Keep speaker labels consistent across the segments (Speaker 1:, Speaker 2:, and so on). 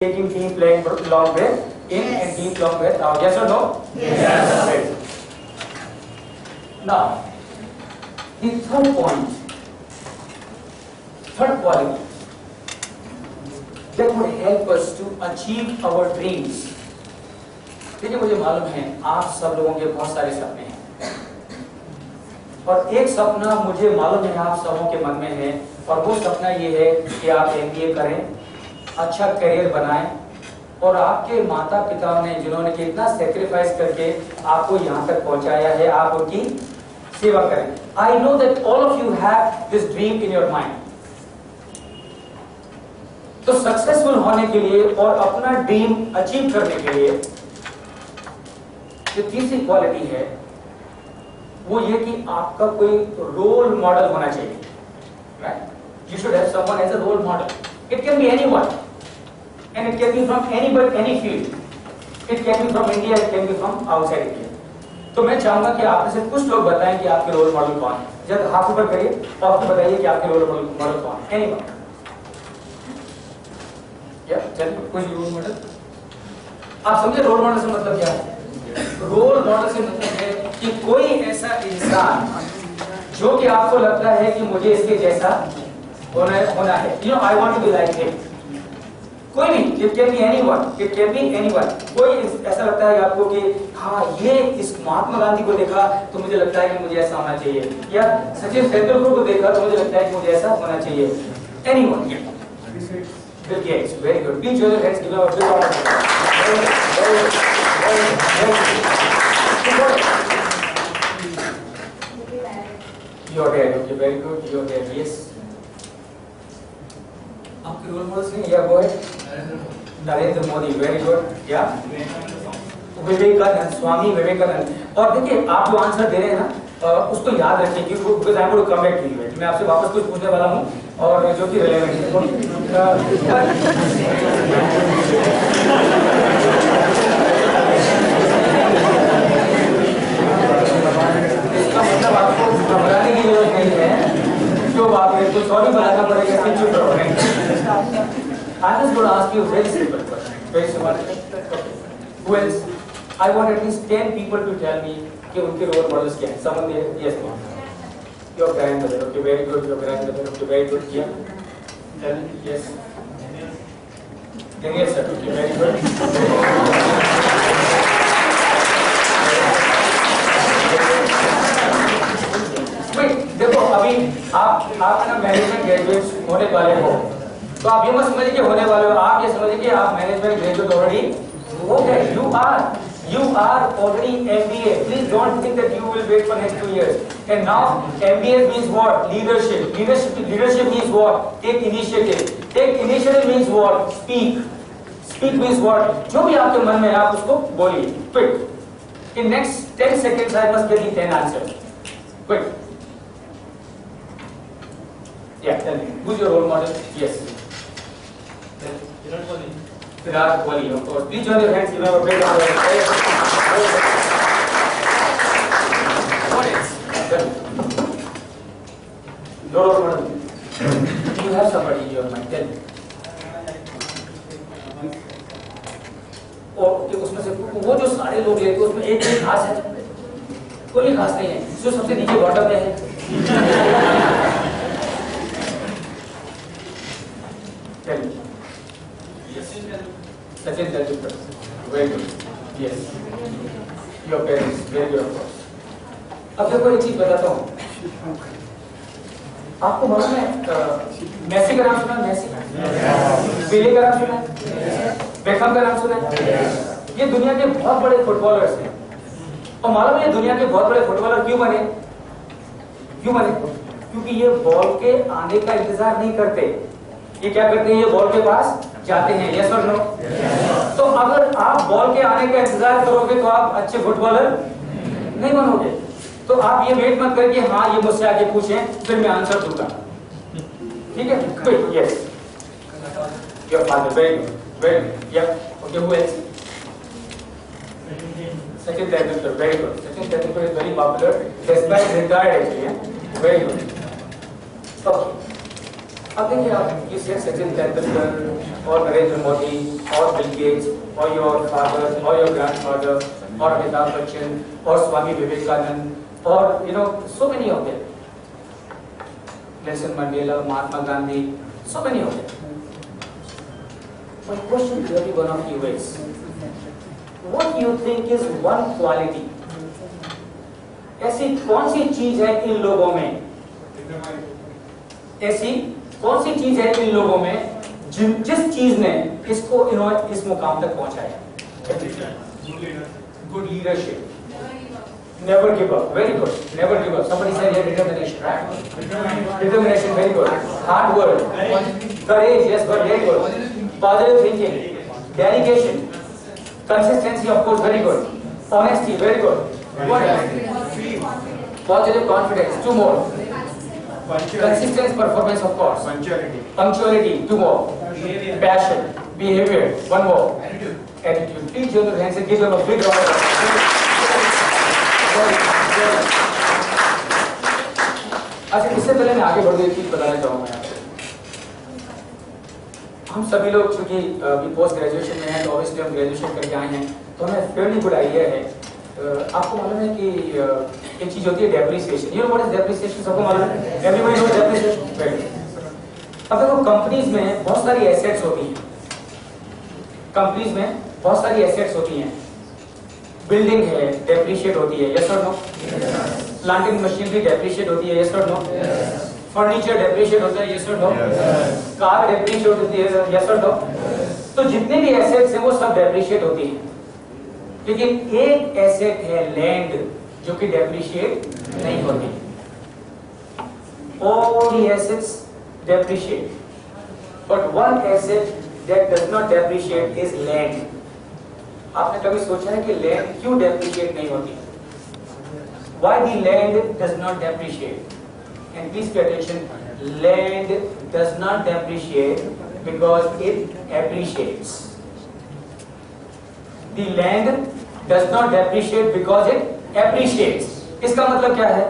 Speaker 1: taking deep long breath in and deep long breath out. Yes or no?
Speaker 2: Yes.
Speaker 1: Right. Now, the third point, third quality that would help us to achieve our dreams. देखिए मुझे मालूम है आप सब लोगों के बहुत सारे सपने हैं और एक सपना मुझे मालूम है आप सबों के मन में है और वो सपना ये है कि आप एमबीए करें, अच्छा करियर बनाएं और आपके माता पिता ने जिन्होंने कि इतना सेक्रीफाइस करके आपको यहाँ तक पहुंचाया है आप उनकी सेवा करें. I know that all of you have this dream in your mind. तो सक्सेसफुल होने के लिए और अपना ड्रीम अचीव करने के लिए जो तीसरी क्वालिटी है वो ये कि आपका कोई रोल मॉडल होना चाहिए. Right? You should have someone as a role model. It can be anyone and it can be from any field. It can be from India, it can be from outside India. तो मैं चाहूंगा कि आप में से कुछ लोग बताएं कि आपके रोल मॉडल कौन है. जब हाथ ऊपर करिए और आपको बताइए कि आपके रोल मॉडल कौन है. एनीवन? या चलिए कोई रोल मॉडल. आप समझे रोल मॉडल से मतलब क्या है? रोल मॉडल से मतलब है कि कोई ऐसा इंसान जो कि आपको लगता है कि मुझे इसके जैसा होना है. You know I want to be like him. कोई भी, it can be anyone, it can be anyone. कोई ऐसा लगता है आपको कि हाँ ये इस महात्मा गांधी को देखा तो मुझे लगता है कि मुझे ऐसा होना चाहिए, या सचिन तेंदुलकर को देखा तो मुझे लगता है कि मुझे ऐसा होना चाहिए. Anyone. Bill Gates. Very good. Please your hands give a big round of applause. Your dad. Okay, very good. Your dad. Yes. आपके रोल मॉडल्स नहीं? या वो है नरेंद्र मोदी. Very good. या विवेकानंद, स्वामी विवेकानंद. और देखिए आप जो आंसर दे रहे हैं ना उसको याद रखिए कि because I am going to come back to you. मैं आपसे वापस कुछ पूछने वाला हूं और जो कि रिलेवेंट है. इसका मतलब आपको घबराने की जरूरत नहीं है. जो बात है तो सॉरी बताना पड़ेगा कि चुप रहो. I'm just going to ask you a very simple question. Very simple. Who else? I want at least 10 people to tell me कि उनके role models क्या हैं. Someone there? Yes, ma'am. Your grandmother. Okay, very good. Your grandmother. Okay, very good. Yeah. Tell me. Yes. Daniel sir. Okay, very good. Wait, देखो अभी आप ना management graduate होने वाले हो तो आप ये मत समझिए कि होने वाले हो. आप ये समझिए कि आप मैनेजमेंट ग्रेजुएट ऑलरेडी हो गए. You are already MBA. Please don't think that you will wait for next 2 years. And now MBA means what? Leadership. Leadership means what? Take initiative. Take initiative means what? Speak. Speak means what? जो भी आपके मन में है आप उसको बोलिए. Quick. In next 10 seconds I must get the 10 answers. Quick. Yeah, tell me. Who's your role model? Yes. Virat Kohli, of course. Please join your hands. Give him a big round of applause. What else? No role model. Do you have somebody in your mind? Tell me. और उसमें से वो जो सारे लोग लेते उसमें एक भी घास है? कोई घास नहीं है. जो सबसे नीचे बॉटम में है. Tell me. Sachin Tendulkar. Very good. Yes. Your parents. Very good, of course. अब देखो एक चीज बताता हूँ. आपको मालूम है मेसी का नाम सुना? मेसी. पेले का नाम सुना? बेकहम का नाम सुना? ये दुनिया के बहुत बड़े फुटबॉलर्स हैं. और मालूम है दुनिया के बहुत बड़े फुटबॉलर क्यों बने? क्यों बने? क्योंकि ये बॉल के आने का इंतजार नहीं करते. ये क्या करते हैं? ये बॉल के पास जाते हैं. यस और नो? तो अगर आप बॉल के आने का इंतजार करोगे तो आप अच्छे फुटबॉलर नहीं बनोगे. तो आप ये वेट मत करिए हाँ ये मुझसे आगे पूछें फिर मैं आंसर दूंगा. ठीक है? Quick. Yes. Your father. Very good. Very good. Yeah okay. Who else? Sachin Tendulkar. Very good. Sachin Tendulkar is very popular. Despite retired actually. Very good. Okay. अब देखिए आप you said Sachin Tendulkar और नरेंद्र मोदी और Bill Gates और your father और your grandfather और अमिताभ बच्चन और स्वामी विवेकानंद और so many of them, Nelson Mandela, Mahatma Gandhi, so many of them. My question to every one of you is, what do you think is one quality? ऐसी कौन सी चीज है इन लोगों में, ऐसी कौन सी चीज है इन लोगों में जिस चीज ने इसको इस मुकाम तक पहुंचाया? Good leadership, never give up, very good, never give up. Somebody said here determination, right? Determination, very good. Hard work, courage, yes, but very good. Positive thinking, dedication, consistency, of course, very good. Honesty, very good. What else? Positive confidence, two more. Consistent performance, of course. Punctuality, two more. Passion, behavior, one more. Attitude. Please join your hands and give them a big round of applause. अच्छा, इससे पहले मैं आगे बढ़ एक चीज बताना चाहूंगा आपको। हम सभी लोग चूंकि अभी पोस्ट ग्रेजुएशन में हैं, तो ऑब्वियसली हम ग्रेजुएशन करके आए हैं, तो हमें फेयरली गुड आइडिया है। आपको मालूम है कि एक चीज होती है depreciation. You know what is depreciation? सबको मालूम है? Everybody knows depreciation. अब देखो, कंपनीज में बहुत सारी एसेट्स होती हैं, कंपनीज में बहुत सारी एसेट्स होती हैं। बिल्डिंग है, डेप्रिशिएट होती है, यस और नो? प्लांटिंग मशीनरी डेप्रिशिएट होती है, यस और नो? फर्नीचर डेप्रिशिएट होता है, यस और नो? कार डेप्रिशिएट होती है, यस और नो? तो जितने भी एसेट्स हैं वो सब डेप्रिशिएट होती हैं, लेकिन एक एसेट है लैंड जो कि डेप्रिशिएट नहीं होती। All the assets depreciate, but one asset that does not depreciate is land. आपने कभी सोचा है कि लैंड क्यों डेप्रिशिएट नहीं होती? Why the land does not depreciate? And please pay attention, land does not depreciate because it appreciates. The land does not depreciate because it appreciates. इसका मतलब क्या है?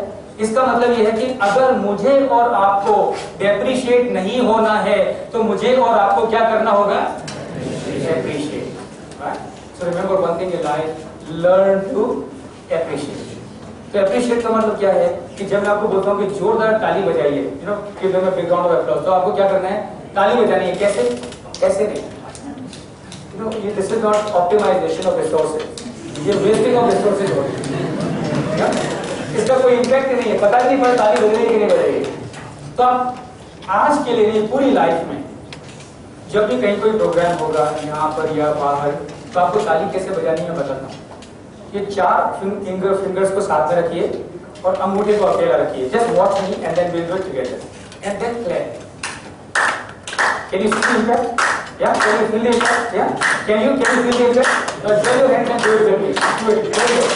Speaker 1: इसका मतलब यह है कि अगर मुझे और आपको डेप्रिशिएट नहीं होना है तो मुझे और आपको क्या करना होगा? Appreciate. Right? So remember one thing in life, learn to appreciate. तो appreciate का मतलब क्या है कि जब मैं आपको बोलता हूँ कि जोरदार ताली बजाइए, give them a big round of applause, तो आपको क्या करना है? ताली बजानी है। कैसे? कैसे नहीं? This is not optimization of resources. ये wasting of resources हो रही है। इसका कोई इम्पैक्ट नहीं है, पता नहीं पड़ा ताली बज रही है कि नहीं बज रही है। तो आप आज के लिए नहीं, पूरी लाइफ में जब भी कहीं कोई प्रोग्राम होगा यहाँ पर या बाहर, तो आपको ताली कैसे बजानी है बताता हूँ। ये चार फिंगर्स को साथ में रखिए और अंगूठे को अकेला रखिए। Just watch me and then we will do it together and then clap. Can you see the effect? Yeah can you feel the effect? Yeah can you feel the effect? Now join your hands and do it with me. Do it. Very good.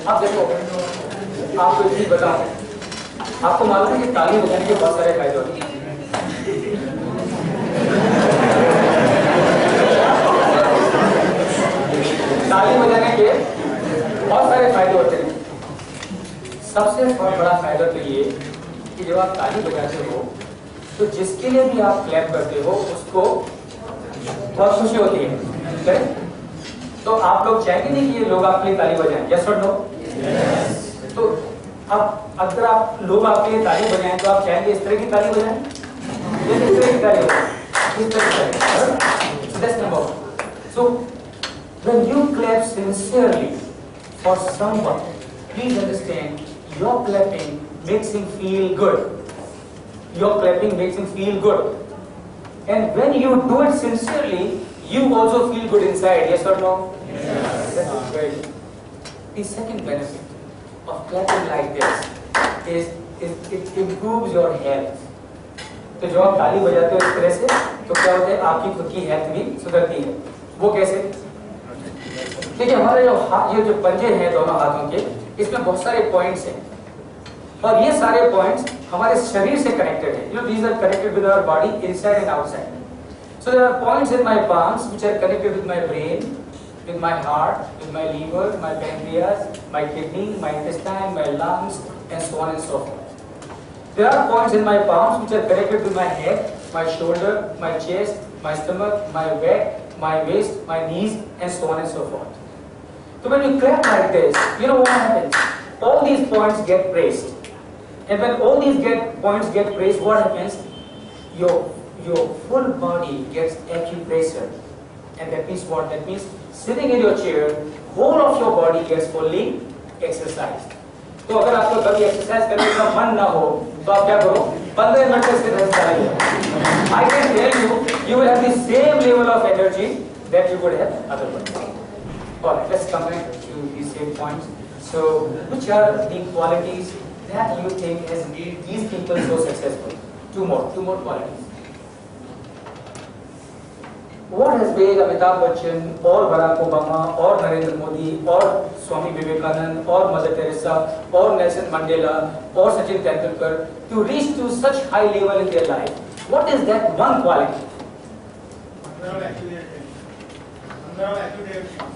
Speaker 1: अब देखो, आपको एक चीज बताऊं, आपको मालूम है कि ताली बजाने के बहुत सारे फायदे होते हैं। ताली बजाने के बहुत सारे फायदे होते हैं। सबसे बड़ा फायदा तो ये कि जब आप ताली बजाते हो तो जिसके लिए भी आप क्लैप करते हो उसको बहुत खुशी होती है। तो आप लोग चाहेंगे नहीं कि ये लोग आपके लिए ताली बजाएं? यस और नो? तो अब अगर आप लोग आपके लिए ताली बजाएं तो आप चाहेंगे इस तरह की ताली बजाएं, इस तरह की ताली बजाएं, इस तरह की ताली। That's number one. So when you clap sincerely for someone, please understand your clapping makes him feel good. Your clapping makes him feel good, and when you do it sincerely, you also feel good inside. Yes or no? Yes. That is very good. The second benefit of clapping like this is it improves your health. तो जब आप ताली बजाते हो इस तरह से तो क्या होता है? आपकी खुद की हेल्थ भी सुधरती है। वो कैसे? देखिए, हमारे ये जो पंजे हैं दोनों हाथों के, इसमें बहुत सारे पॉइंट्स हैं। और ये सारे पॉइंट्स हमारे शरीर से कनेक्टेड है. You know, these are connected with our body inside and outside. So there are points in my palms which are connected with my brain, with my heart, with my liver, my pancreas, my kidney, my intestine, my lungs, and so on and so forth. There are points in my palms which are connected with my head, my shoulder, my chest, my stomach, my back, my waist, my knees, and so on and so forth. So when you clap like this, you know what happens? All these points get praised. And when all these points get praised, what happens? Your full body gets acupressure. And that means what? That means sitting in your chair, whole of your body gets fully exercised. तो अगर आपको कभी exercise करने का मन ना हो तो आप क्या करो? 15 मिनट से exercise. I can tell you, you will have the same level of energy that you would have otherwise. Alright, let's come back to these same points. So, which are the qualities that you think has made these people so successful? Two more qualities. What has made Amitabh Bachchan और Barack Obama और नरेंद्र मोदी और स्वामी विवेकानंद और mother Teresa और Nelson Mandela और Sachin Tendulkar to reach to such high level in their life? What is that one quality?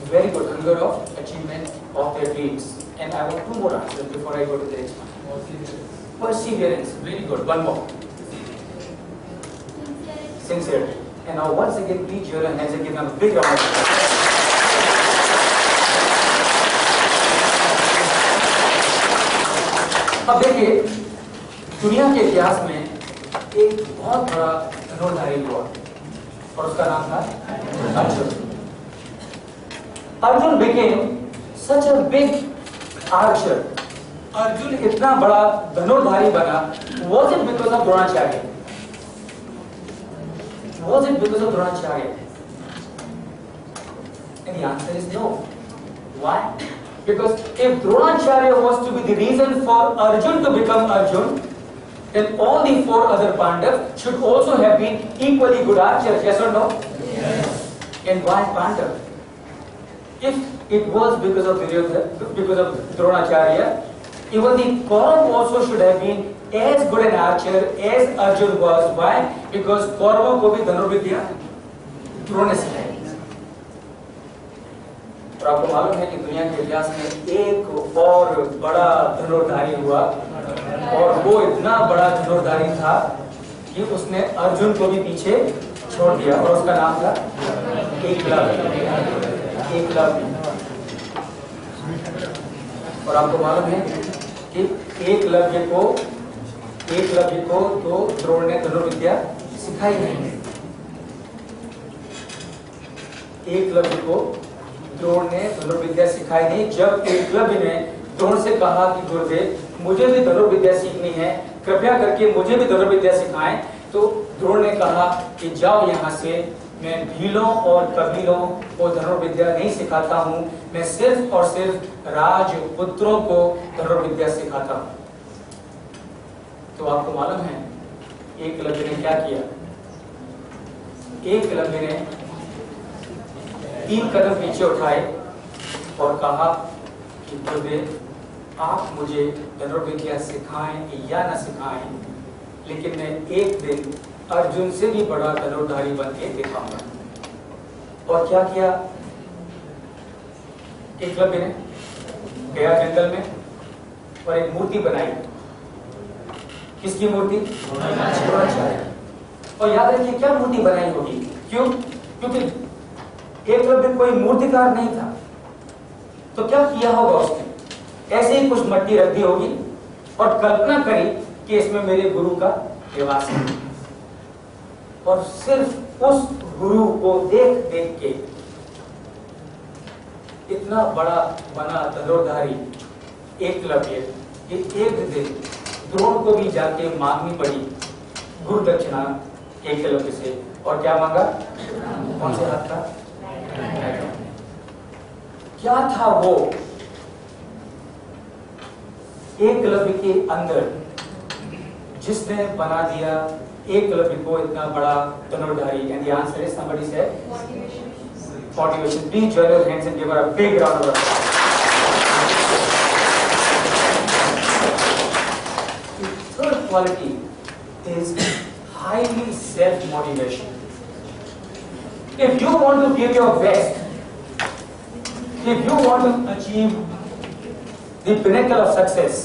Speaker 1: Very good, hunger of achievement of their dreams. And I want two more answers before I go to the next one. Perseverance, very good. One more. Sincerity. And now once again, please join your hands and give them a big round of applause. अब देखिए, दुनिया के इतिहास में एक बहुत बड़ा धनुर्धारी हुआ और उसका नाम था Arjun. Arjun became such a big archer. Arjun इतना बड़ा धनुर्धारी बना. Was it because of Dronacharya? Was it because of Dronacharya? And the answer is no. Why? Because if Dronacharya was to be the reason for Arjun to become Arjun, then all the 4 other Pandavas should also have been equally good archers. Yes or no? Yes. And why Pandav? If it was because of Dronacharya, even the Kaurav also should have been as good an archer as Arjun was. Why? Because Kauravon को भी धनुर्विद्या द्रोण ने सिखाई. और आपको मालूम है कि दुनिया के इतिहास में एक और बड़ा धनुर्धारी हुआ और वो इतना बड़ा धनुर्धारी था कि उसने अर्जुन को भी पीछे छोड़ दिया और उसका नाम था एकलव्य. और आपको मालूम है कि एकलव्य को तो द्रोण ने धनुर्विद्या सिखाई नहीं. एकलव्य को द्रोण ने धनुर्विद्या सिखाई नहीं. जब एकलव्य ने द्रोण से कहा कि गुरुदेव मुझे भी धनुर्विद्या सीखनी है, कृपया करके मुझे भी धनुर्विद्या सिखाएं, तो द्रोण ने कहा कि जाओ यहाँ से, मैं भीलों और कबीलों को धनुर्विद्या नहीं सिखाता हूँ, मैं सिर्फ और सिर्फ राजपुत्रों को धनुर्विद्या सिखाता हूँ. तो आपको मालूम है एकलव्य ने क्या किया? एकलव्य ने 3 कदम पीछे उठाए और कहा कि गुरुदेव आप मुझे धनुर्विद्या सिखाएं या न सिखाएं, लेकिन मैं एक दिन अर्जुन से भी बड़ा धनुर्धारी बन के दिखाऊंगा. और क्या किया एकलव्य ने? गया जंगल में और एक मूर्ति बनाई. किसकी मूर्ति? द्रोणाचार्य. और याद रखिए क्या मूर्ति बनाई होगी? क्यों? क्योंकि एकलव्य कोई मूर्तिकार नहीं था. तो क्या किया होगा उसने? ऐसे ही कुछ मट्टी रख दी होगी और कल्पना करी कि इसमें मेरे गुरु का निवास है. और सिर्फ उस गुरु को देख देख के इतना बड़ा बना धनुर्धारी एकलव्य कि एक दिन द्रोण को भी जाके मांगनी पड़ी गुरु दक्षिणा एकलव्य से. और क्या मांगा? कौन से हाथ का? क्या था वो एकलव्य के अंदर जिसने बना दिया एकलव्य को इतना बड़ा धनुर्धारी? And the answer is somebody said motivation. Please join your hands and give her a big round of applause. quality is highly self-motivation. If you want to give your best, if you want to achieve the pinnacle of success,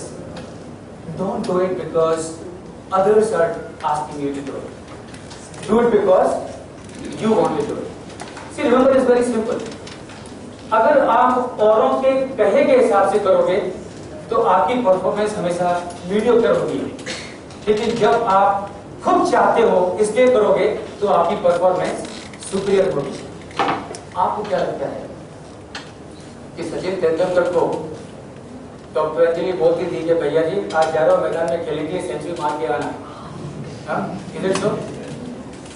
Speaker 1: don't do it because others are asking you to do it. Do it because you want to do it. See, remember, it's very simple. अगर आप औरों के कहे के हिसाब से करोगे तो आपकी परफॉर्मेंस हमेशा मीडियोकर होगी, लेकिन जब आप खुद चाहते हो इसलिए करोगे तो आपकी परफॉर्मेंस सुपीरियर होगी। आपको क्या लगता है कि सचिन तेंदुलकर को डॉक्टर अंजलि बोलती थी कि भैया जी आज जा रहे हो मैदान में खेलेंगे, सेंचुरी मार के आना, इधर सो?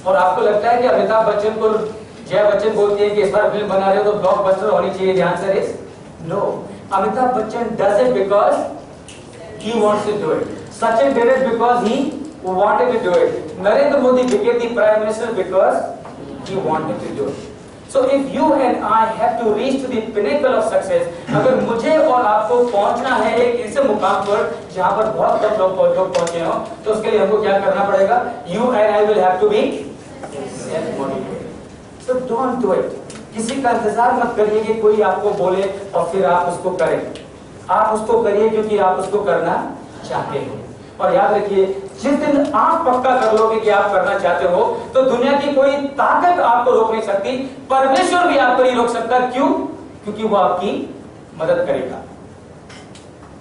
Speaker 1: और आपको लगता है कि अमिताभ बच्चन को जया बच्चन बोलती है कि इस बार फिल्म बना रहे हो तो ब्लॉकबस्टर होनी चाहिए? ध्यान से is no. Amitabh Bachchan does it because he wants to do it. Sachin did it because he wanted to do it. Narendra Modi became the prime minister because he wanted to do it. So if you and I have to reach to the pinnacle of success, अगर मुझे और आपको पहुंचना है एक ऐसे मुकाम पर जहां पर बहुत कम लोग पहुंचे हो, तो उसके लिए हमको क्या करना पड़ेगा? You and I will have to be self-motivated. So don't do it. किसी का इंतजार मत करिए कि कोई आपको बोले और फिर आप उसको करें। आप उसको करिए क्योंकि आप उसको करना चाहते हो। और याद रखिए, जिस दिन आप पक्का कर लोगे कि आप करना चाहते हो तो दुनिया की कोई ताकत आपको रोक नहीं सकती, परमेश्वर भी आपको नहीं रोक सकता। क्यों? क्योंकि वो आपकी मदद करेगा।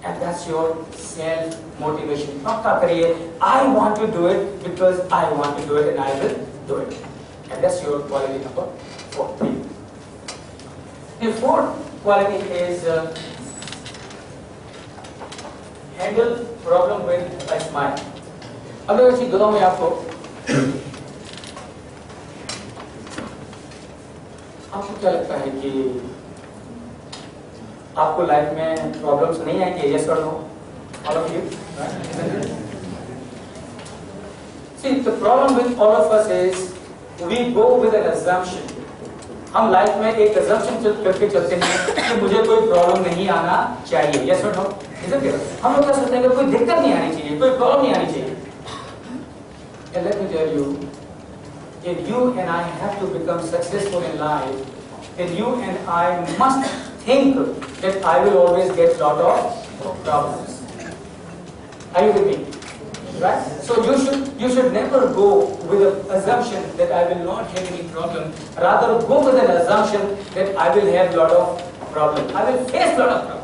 Speaker 1: And that's your self motivation. पक्का करिए, I want to do it because I want to do it and I will do it. And that's your quality number 4. The fourth quality is handle problem with a smile. अब मैं चीज बताऊं मैं आपको क्या लगता है कि आपको लाइफ में प्रॉब्लम्स नहीं आएंगे? यस और no? All of you? See, the problem with all of us is we go with an assumption. हम लाइफ में एक assumption करके चलते हैं कि मुझे कोई प्रॉब्लम नहीं आना चाहिए। यस और नो? हम लोग क्या सोचते हैं कि कोई दिक्कत नहीं आनी चाहिए, कोई प्रॉब्लम नहीं आनी चाहिए। And let me tell you, if you and I have to become successful in life, then you and I must think that I will always get lot of problems. Are you with me? Right? So you should never go with an assumption that I will not have any problem. Rather, go with an assumption that I will have lot of problem. I will face lot of problem.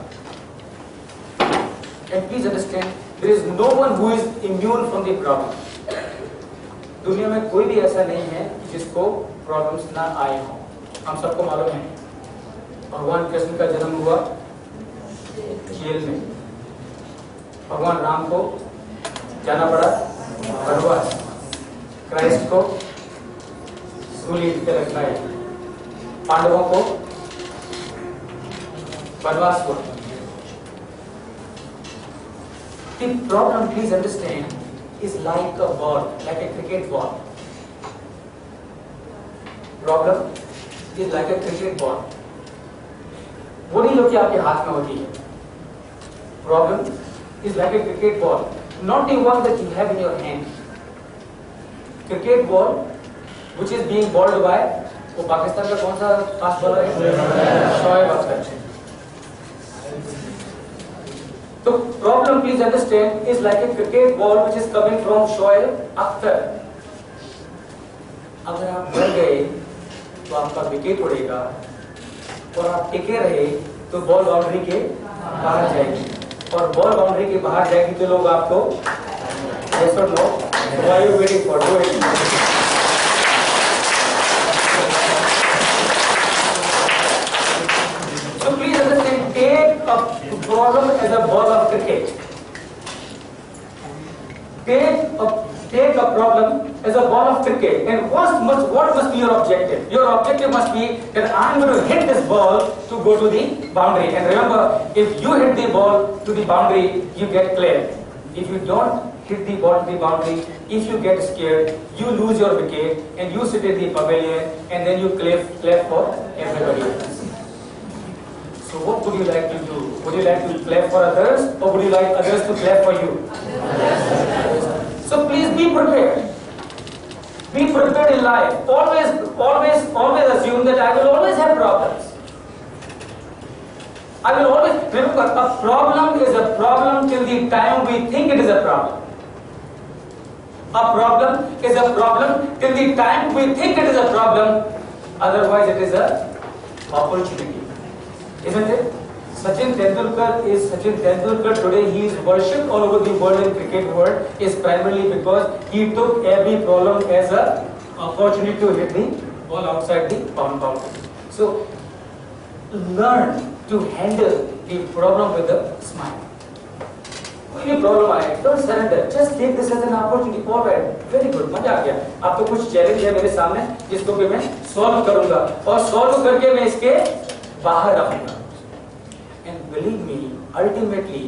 Speaker 1: And please understand, there is no one who is immune from the problem. दुनिया में कोई भी ऐसा नहीं है जिसको problems ना आए हों। हम सबको मालूम है भगवान कृष्ण का जन्म हुआ जेल में, भगवान राम को जाना पड़ा वनवास, क्राइस्ट को सूली पे रखना है, पांडवों को वनवास हुआ। The problem, please understand, is like a ball, like a cricket ball. Problem is like a cricket ball. वो नहीं जो कि आपके हाथ में होती है। Problem is like a cricket ball, not the one that you have in your hand. Cricket ball, which is being bowled by, वो पाकिस्तान का कौन सा फास्ट बॉलर है? Shoaib Akhtar. The problem, please understand, is like a cricket ball which is coming from Shoaib Akhtar. अगर आप डर गए तो आपका विकेट उड़ेगा, और आप टिके रहे तो बॉल बाउंड्री के बाहर जाएगी, और बॉल बाउंड्री के बाहर जाएगी तो लोग आपको yes or no? Why are you waiting for? Do it. So please understand, take a problem as a ball of cricket. Take a problem as a ball of cricket, and what must be your objective? Your objective must be that I am going to hit this ball to go to the boundary. And remember, if you hit the ball to the boundary, you get clear. If you don't hit the ball to the boundary, if you get scared, you lose your wicket and you sit in the pavilion and then you clap for everybody else. So what would you like to do? Would you like to clap for others, or would you like others to clap for you? So please be prepared. Be prepared in life. Always assume that I will always have problems. I will always, remember, a problem is a problem till the time we think it is a problem. A problem is a problem till the time we think it is a problem. Otherwise it is a opportunity. Isn't it? Sachin Tendulkar today, he is worshipped all over the world in cricket world, is primarily because he took every problem as a opportunity to hit the ball outside the boundary. So learn to handle the problem with a smile. कोई भी problem आए, don't surrender. Just take this as an opportunity. All right, very good, मजा आ गया. अब तो कुछ challenge है मेरे सामने जिसको कि मैं सॉल्व करूंगा और सॉल्व करके मैं इसके बाहर आऊंगा. And believe me, ultimately,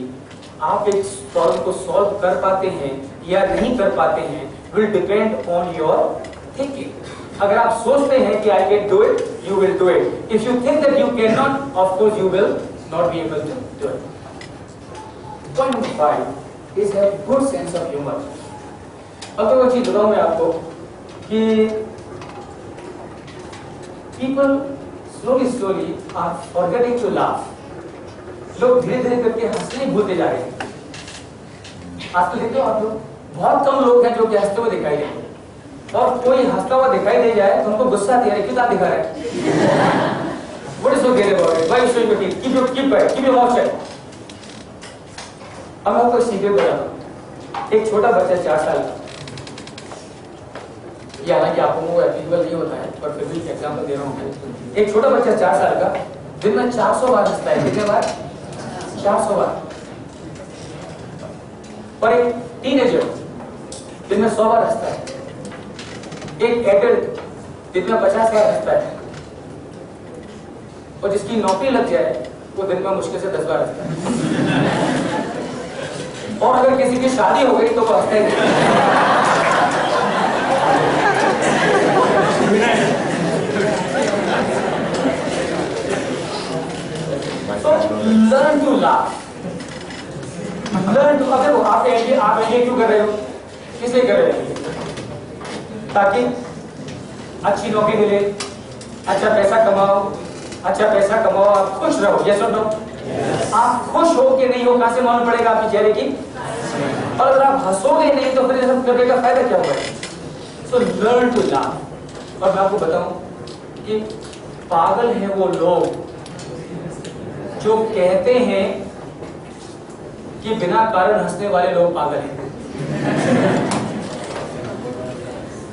Speaker 1: आप एक प्रॉब्लम को सॉल्व कर पाते हैं या नहीं कर पाते हैं will depend on your thinking. अगर आप सोचते हैं कि I can do it, you will do it. If you think that you cannot, of course you will not be able to do it. Point number 5 is have good sense of humor. अब तो वो चीज बताऊं मैं आपको कि people slowly are forgetting to laugh. लोग धीरे धीरे करके हंसने भूलते जा रहे हैं. आजकल देखते हो आप लोग, बहुत कम लोग हैं जो कि हंसते हुए दिखाई देते हैं. और कोई हंसता हुआ दिखाई दे जाए तो उनको गुस्सा आती है, क्यों दिखा रहा है? What is so great about it? Why you showing your teeth? Keep your mouth shut. अब मैं आपको सीक्रेट बताता हूँ. एक छोटा बच्चा 4 साल का, ये हालांकि आपको वो एप्लीकेबल नहीं होता है पर फिर भी एग्जाम्पल दे रहा हूँ. एक छोटा बच्चा 4 साल का दिन में 400 बार हंसता है. कितने बार? 400 बार. और एक टीनेजर दिन में 100 बार हंसता है. एक एडल्ट दिन में 50 बार हंसता है. और जिसकी नौकरी लग जाए वो दिन में मुश्किल से 10 बार हंसता है. और अगर किसी की शादी हो गई तो वो हंसता ही. So learn to laugh. Learn to, अगर वो आप ये क्यों कर रहे हो? किसलिए कर रहे हो? ताकि अच्छी नौकरी मिले, अच्छा पैसा कमाओ, आप खुश रहो. यस और नो? आप खुश हो कि नहीं हो कहां से मालूम पड़ेगा आपके चेहरे की? और अगर आप हंसोगे नहीं तो फिर ये सब करने का फायदा क्या होगा? So learn to laugh. और मैं आपको बताऊं कि पागल हैं वो लोग जो कहते हैं कि बिना कारण हंसने वाले लोग पागल हैं.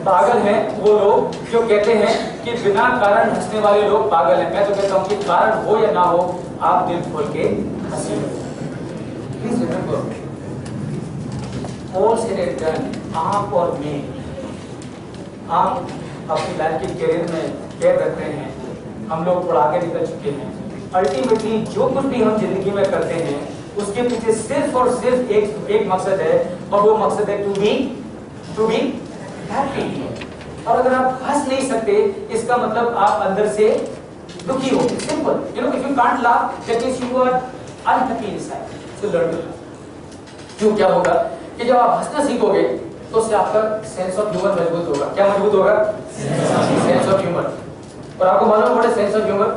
Speaker 1: पागल हैं वो लोग जो कहते हैं कि बिना कारण हंसने वाले लोग पागल हैं. मैं तो कहता हूं कि कारण हो या ना हो, आप दिल खोल के हंसिए. Please remember, all said and done, आप और मैं, आप अपनी लाइफ के करियर में कैद रख रहे हैं. हम लोग थोड़ा आगे निकल चुके हैं. अल्टीमेटली जो कुछ भी हम जिंदगी में करते हैं उसके पीछे सिर्फ और सिर्फ एक मकसद है, और वो मकसद है टू बी हैप्पी. और अगर आप हंस नहीं सकते इसका मतलब आप अंदर से दुखी हो. Simple. You know, if you can't laugh that means you are unhappy inside. So learn to laugh. क्यों क्या होगा कि जब आप हंसना सीखोगे तो उससे आपका सेंस ऑफ ह्यूमर मजबूत होगा. क्या मजबूत होगा? Sense of humour. और आपको मालूम what is sense of humour?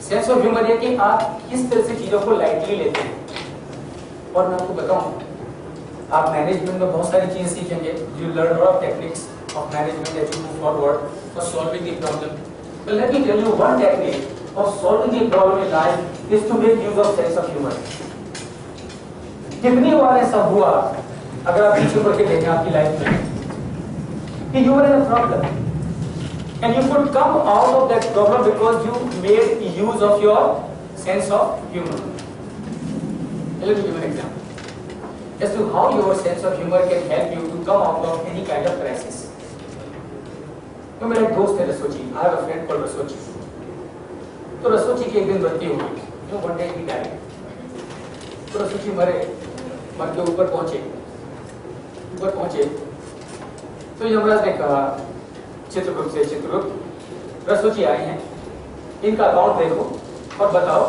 Speaker 1: Sense of humour ये कि आप किस तरह से चीजों को लाइटली लेते हैं. और मैं आपको बताऊं, आप मैनेजमेंट में बहुत सारी चीजें सीखेंगे. You learn lot of techniques of management as you move forward for solving the problem. But let me tell you, one technique of solving the problem in life is to make use of sense of humor. कितनी बार ऐसा हुआ, अगर आप पीछे पढ़ के देखें आपकी लाइफ में, कि you were in a problem and you could come out of that problem because you made use of your sense of humor. Let me give an example as to how your sense of humor can help you to come out of any kind of crisis. तो मेरा एक दोस्त है रसोची. I have a friend called रसोची. तो रसोची की एक दिन मृत्यु हो गई. तो one day he died. तो रसोची मर के ऊपर पहुंचे तो यमराज ने कहा चित्रगुप्त, रसोची आए हैं, इनका अकाउंट देखो और बताओ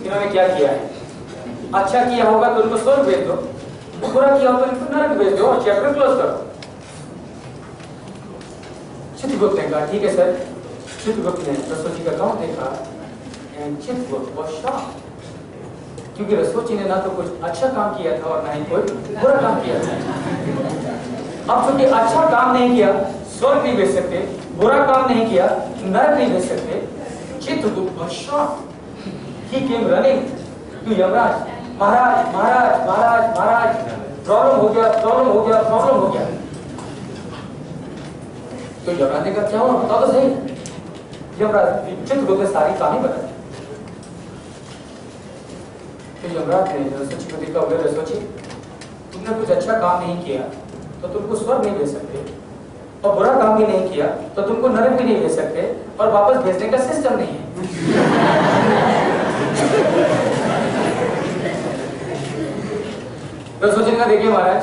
Speaker 1: इन्होंने क्या किया है. अच्छा किया होगा तो उनको 100 रुपये दो, बुरा किया तो इनको नरक भेज दो और चैप्टर क्लोज करो। चित्रगुप्त ने कहा ठीक है सर। चित्रगुप्त ने रसोची का अकाउंट देखा एंड चित्रगुप्त वाज शॉक्ड, क्योंकि रसोची ने ना तो कुछ अच्छा काम किया था और ना ही कोई बुरा काम किया था। अब क्योंकि अच्छा काम नहीं किया स्वर्ग नहीं भेज सकते, बुरा काम नहीं किया नरक नहीं भेज सकते, Chitragupt was shocked. He came running to Yamraj, महाराज महाराज महाराज महाराज, प्रॉब्लम हो गया प्रॉब्लम हो गया प्रॉब्लम हो गया। तो यमराज ने कहा क्या हुआ बताओ तो सही। यमराज चित्रगुप्त ने सारी कहानी बताई। तो यमराज ने रसोची को देखा, बोले रसोची तुमने कुछ अच्छा काम नहीं किया तो तुमको स्वर्ग नहीं भेज सकते, और बुरा काम भी नहीं किया तो तुमको नरक भी नहीं भेज सकते, और वापस भेजने का सिस्टम नहीं है। रसोची ने कहा देखिए महाराज,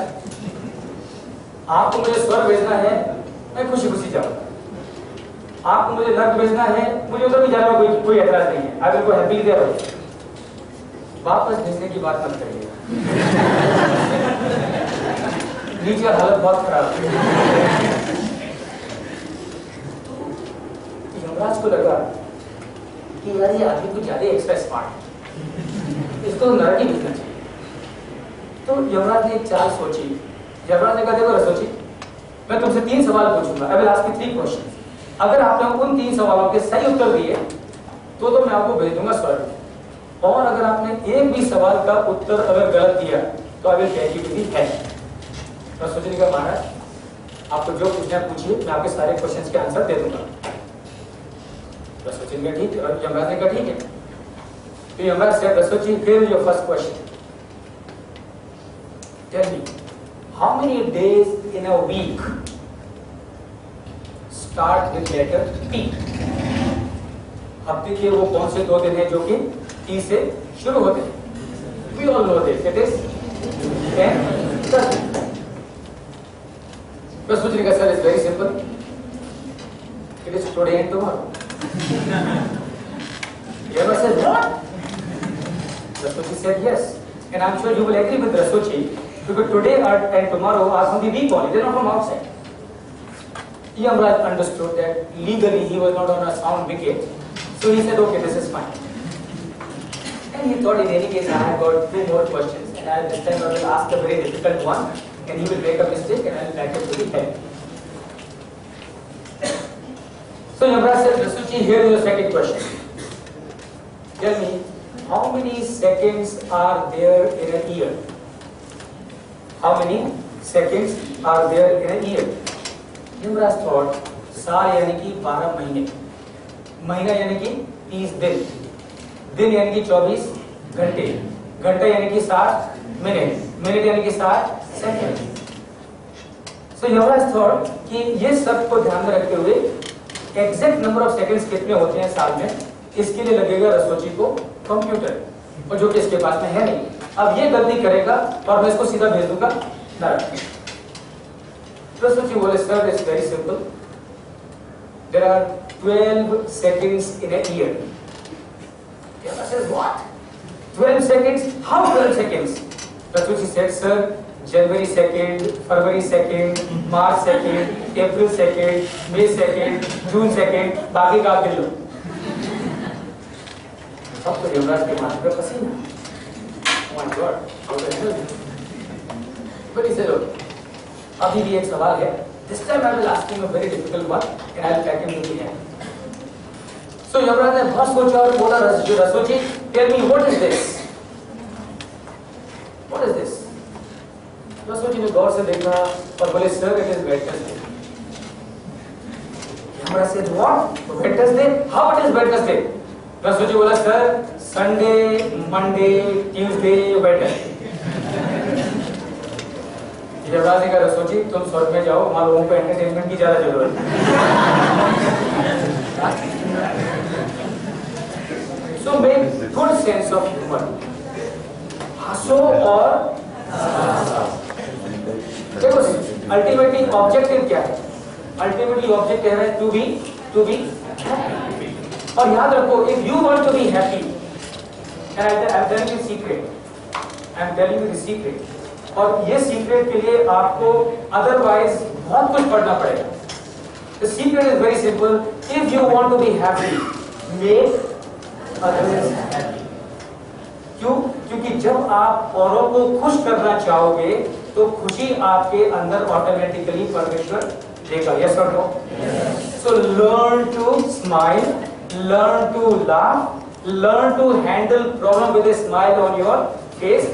Speaker 1: आपको मुझे स्वर्ग भेजना है मैं खुशी खुशी जाऊंगा, आपको मुझे नरक भेजना है मुझे उधर भी जाने में कोई एतराज नहीं है, I will go happily there. वापस भेजने की बात मत करिए, नीचे हालत बहुत खराब है। यमराज को लगा कि यार ये आदमी कुछ ज्यादा एक्स्ट्रा स्मार्ट है, इसको नरक ही भेजना चाहिए। तो यमराज ने एक चाल सोची। यमराज ने कहा देखो रसोची, मैं तुमसे 3 सवाल पूछूंगा, I will ask you 3 questions. अगर आपने उन 3 सवालों के सही उत्तर दिए तो मैं आपको भेज दूंगा स्वर्ग, और अगर आपने एक भी सवाल का उत्तर अगर गलत दिया तो I will tell you to the hell. रसोची ने कहा महाराज आपको जो पूछना है पूछिए, मैं आपके सारे क्वेश्चंस के आंसर दे दूंगा। रसोची ने कहा ठीक है, और यमराज ने कहा ठीक है। तो यमराज सेड रसोची here is your first question, tell me how many days in a week start with letter T. हफ्ते के वो कौन से 2 दिन हैं जो कि टी से शुरू होते हैं? We all know this, it is 10 बस सोचने का सर is very simple, it is today and tomorrow. Yama said what? Rasochi said yes, and I'm sure you will agree with Rasochi because today and tomorrow are from the week only, they're not from outside. Yamraj understood that legally he was not on a sound wicket, so he said okay, this is fine. And he thought in any case I have got 2 more questions, and I'll this time I will ask a very difficult one, and he will make a mistake and I'll back it to the head. So Yamraj said, Rasuchi, here is your second question. Tell me, how many seconds are there in a year? How many seconds are there in a year? Yamraj thought, साल यानी कि 12 महीने, महीना यानी कि 30 दिन, दिन यानी कि 24 घंटे, घंटा यानी कि 60 मिनट, मिनट यानी कि 60 सेकंड। So Yamraj thought कि ये सब को ध्यान में रखते हुए एग्जैक्ट नंबर ऑफ सेकंड्स कितने होते हैं साल में, इसके लिए लगेगा रसोची को कंप्यूटर, और जो कि इसके पास में है नहीं। अब ये गलती करेगा और मैं इसको सीधा भेज दूंगा नरक। रसोची बोले sir it's very simple, there are 12 seconds in a year. Yama says what? 12 seconds? How 12 seconds? Rasuchi said sir, January 2nd, February 2nd, March 2nd, April 2nd, May 2nd, June 2nd, बाकी का आप गिन लो। सब तो यमराज के माथे पे पसीना। Oh my God, how the hell? But he said okay, अभी भी एक सवाल है। This time I will ask him a very difficult one, and I will pack him to the end. So Yamraj ने बहुत सोचा और बोला रसोची, tell me what is this? What is this? रसोची ने गौर से देखा और बोले sir it is Wednesday. Yamraj said what? Wednesday? How it is Wednesday? रसोची बोला sir Sunday, Monday, Tuesday, Wednesday. Yamraj ने कहा रसोची तुम स्वर्ग में जाओ, वहां लोगों को एंटरटेनमेंट की ज्यादा जरूरत है। So make good sense of humor. हंसो और देखो अल्टीमेटली ऑब्जेक्टिव क्या है? अल्टीमेटली ऑब्जेक्टिव है टू बी हैप्पी। और याद रखो if you want to be happy, and I am telling you secret, I am telling you the secret, और ये सीक्रेट के लिए आपको अदरवाइज बहुत कुछ पढ़ना पड़ेगा। The secret is very simple. If you want to be happy, make others happy. क्यों? क्योंकि जब आप औरों को खुश करना चाहोगे तो खुशी आपके अंदर ऑटोमेटिकली परमेश्वर देगा। Yes or no? Yes. So learn to smile, learn to laugh, learn to handle problem with a smile on your face.